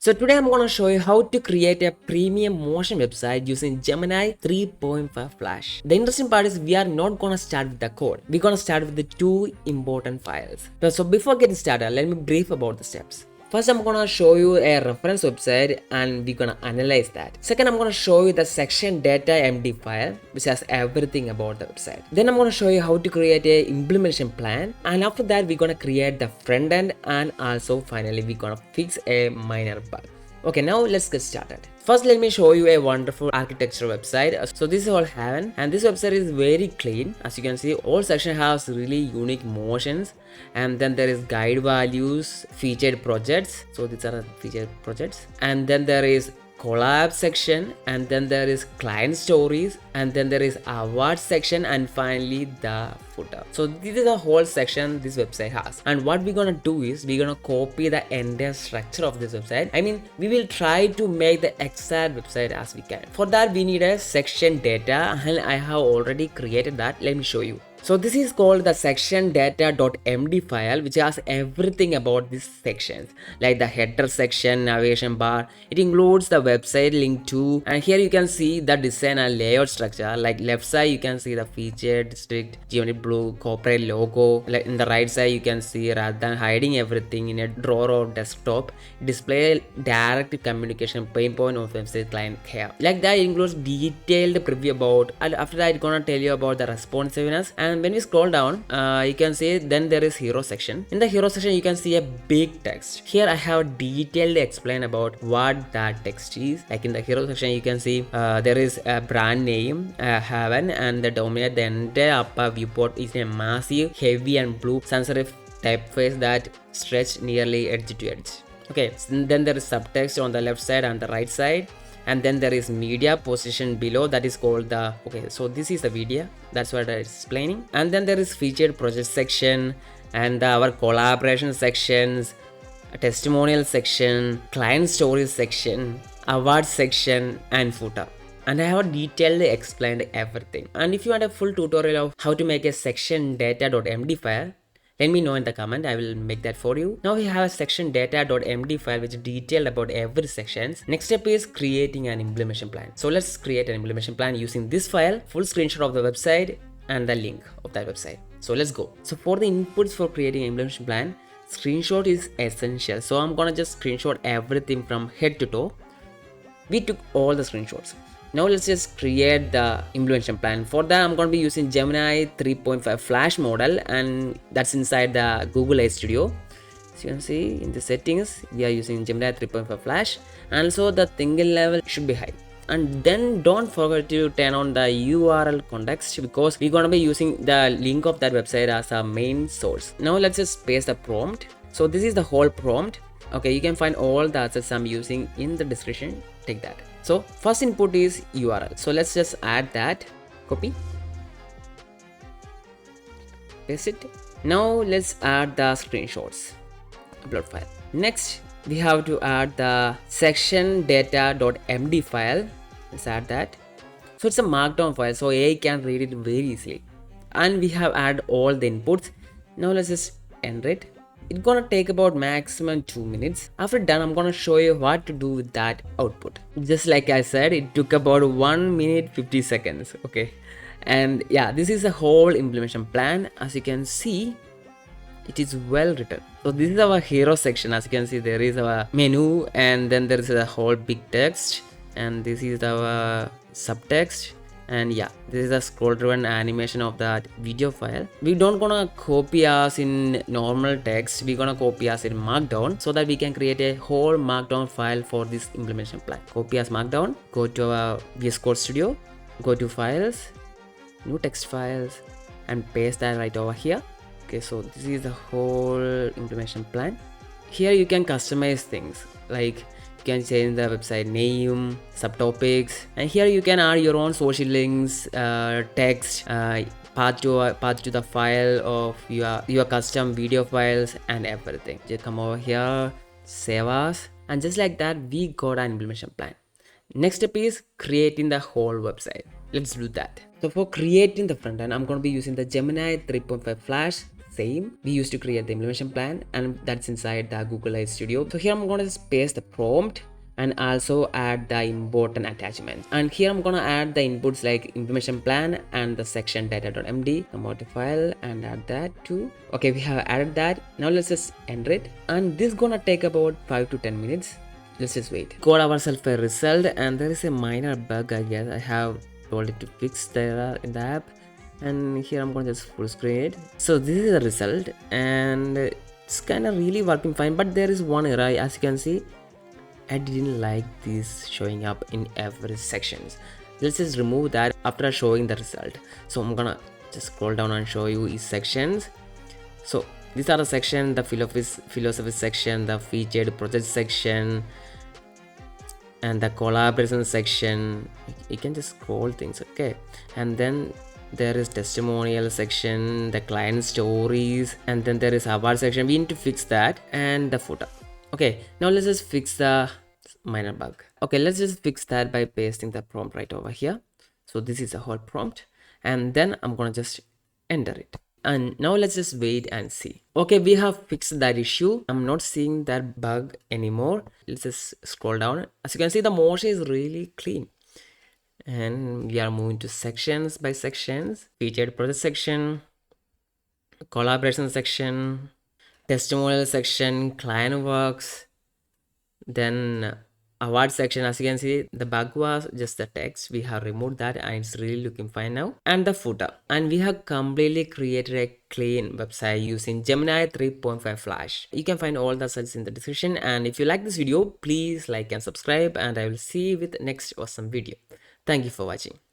So today I'm going to show you how to create a premium motion website using Gemini 3.5 Flash. The interesting part is we are not going to start with the code. We're going to start with the two important files. So before getting started, let me brief about the steps. First, I'm gonna show you a reference website and we're gonna analyze that. Second, I'm gonna show you the Section-Data.md file, which has everything about the website. Then I'm gonna show you how to create a implementation plan, and after that, we're gonna create the front end, and also finally, we're gonna fix a minor bug. Okay, now let's get started. First, let me show you a wonderful architecture website. So this is all Heaven, and this website is very clean. As you can see, all section has really unique motions, and then there is guide values, featured projects. So these are featured projects, and then there is collab section, and then there is client stories, and then there is award section, and finally the footer. So this is the whole section this website has, and what we're gonna do is we're gonna copy the entire structure of this website. I mean, we will try to make the exact website as we can. For that, we need a section data, and I have already created that. Let me show you. So this is called the Section-Data.md file, which has everything about these sections, like the header section, navigation bar. It includes the website link to, and here you can see the design and layout structure. Like left side you can see the feature, district, geometry blue, corporate logo. Like in the right side you can see, rather than hiding everything in a drawer or desktop, display direct communication pain point of website client here. Like that, it includes detailed preview about, and after that it's gonna tell you about the responsiveness. And when we scroll down, you can see then there is hero section. In the hero section you can see a big text. Here I have detailed explain about what that text is. Like in the hero section you can see there is a brand name, Heaven, and the dominate the entire upper viewport is a massive, heavy and blue sans serif typeface that stretch nearly edge to edge. Okay, so then there is subtext on the left side and the right side, and then there is media position below, that is called the, okay, so this is the media, that's what I'm explaining. And then there is featured project section, and our collaboration sections, a testimonial section, client stories section, award section, and footer. And I have detailedly explained everything. And if you want a full tutorial of how to make a Section-Data.md file, let me know in the comment, I will make that for you. Now we have a Section-Data.md file which is detailed about every sections. Next step is creating an implementation plan. So let's create an implementation plan using this file, full screenshot of the website and the link of that website. So let's go. So for the inputs for creating an implementation plan, screenshot is essential. So I'm gonna just screenshot everything from head to toe. We took all the screenshots. Now let's just create the implementation plan. For that, I'm going to be using Gemini 3.5 Flash model, and that's inside the Google AI Studio. So you can see in the settings, we are using Gemini 3.5 Flash, and also the thinking level should be high. And then don't forget to turn on the URL context, because we're going to be using the link of that website as our main source. Now let's just paste the prompt. So this is the whole prompt. Okay, you can find all the assets I'm using in the description. Take that. So first input is URL. So let's just add that, copy, paste it. Now let's add the screenshots, upload file. Next, we have to add the Section-Data.md file. Let's add that. So it's a markdown file, so AI can read it very easily. And we have added all the inputs. Now let's just enter it. It's gonna take about maximum 2 minutes. After done, I'm gonna show you what to do with that output. Just like I said, it took about 1 minute 50 seconds. Okay, and yeah, this is a whole implementation plan. As you can see, it is well written. So this is our hero section. As you can see, there is our menu, and then there is a whole big text, and this is our subtext. And yeah, this is a scroll driven animation of that video file. We don't gonna copy as in normal text, we're gonna copy as in markdown, so that we can create a whole markdown file for this implementation plan. Copy as markdown, go to our VS Code Studio, go to files, new text files, and paste that right over here. Okay, so this is the whole implementation plan. Here you can customize things, like you can change the website name, subtopics, and here you can add your own social links, text, path to the file of your custom video files and everything. Just come over here, save as, and just like that, we got an implementation plan. Next step is creating the whole website. Let's do that. So for creating the front end, I'm going to be using the Gemini 3.5 Flash same we used to create the implementation plan, and that's inside the Google AI Studio. So here I'm going to just paste the prompt and also add the important attachments, and here I'm gonna add the inputs like implementation plan and the Section-Data.md, the model file, and add that too. Okay, we have added that. Now let's just enter it, and this is gonna take about 5 to 10 minutes. Let's just wait. Got ourselves a result, and there is a minor bug, I guess. I have told it to fix the error in the app, and here I'm gonna just full screen it. So this is the result, and it's kind of really working fine, but there is one error. As you can see, I didn't like this showing up in every sections. Let's just remove that after showing the result. So I'm gonna just scroll down and show you each sections. So these are the section, the philosophy section, the featured project section, and the collaboration section. You can just scroll things, okay? And then there is testimonial section, the client stories, and then there is award section. We need to fix that, and the footer. Okay, now let's just fix the minor bug. Okay, let's just fix that by pasting the prompt right over here. So this is a whole prompt, and then I'm gonna just enter it. And now let's just wait and see. Okay, we have fixed that issue. I'm not seeing that bug anymore. Let's just scroll down. As you can see, the motion is really clean. And we are moving to sections by sections. Featured project section, collaboration section, testimonial section, client works, then award section. As you can see, the bug was just the text. We have removed that, and it's really looking fine now. And the footer, and we have completely created a clean website using Gemini 3.5 Flash. You can find all the results in the description, and if you like this video, please like and subscribe, and I will see you with next awesome video. Thank you for watching.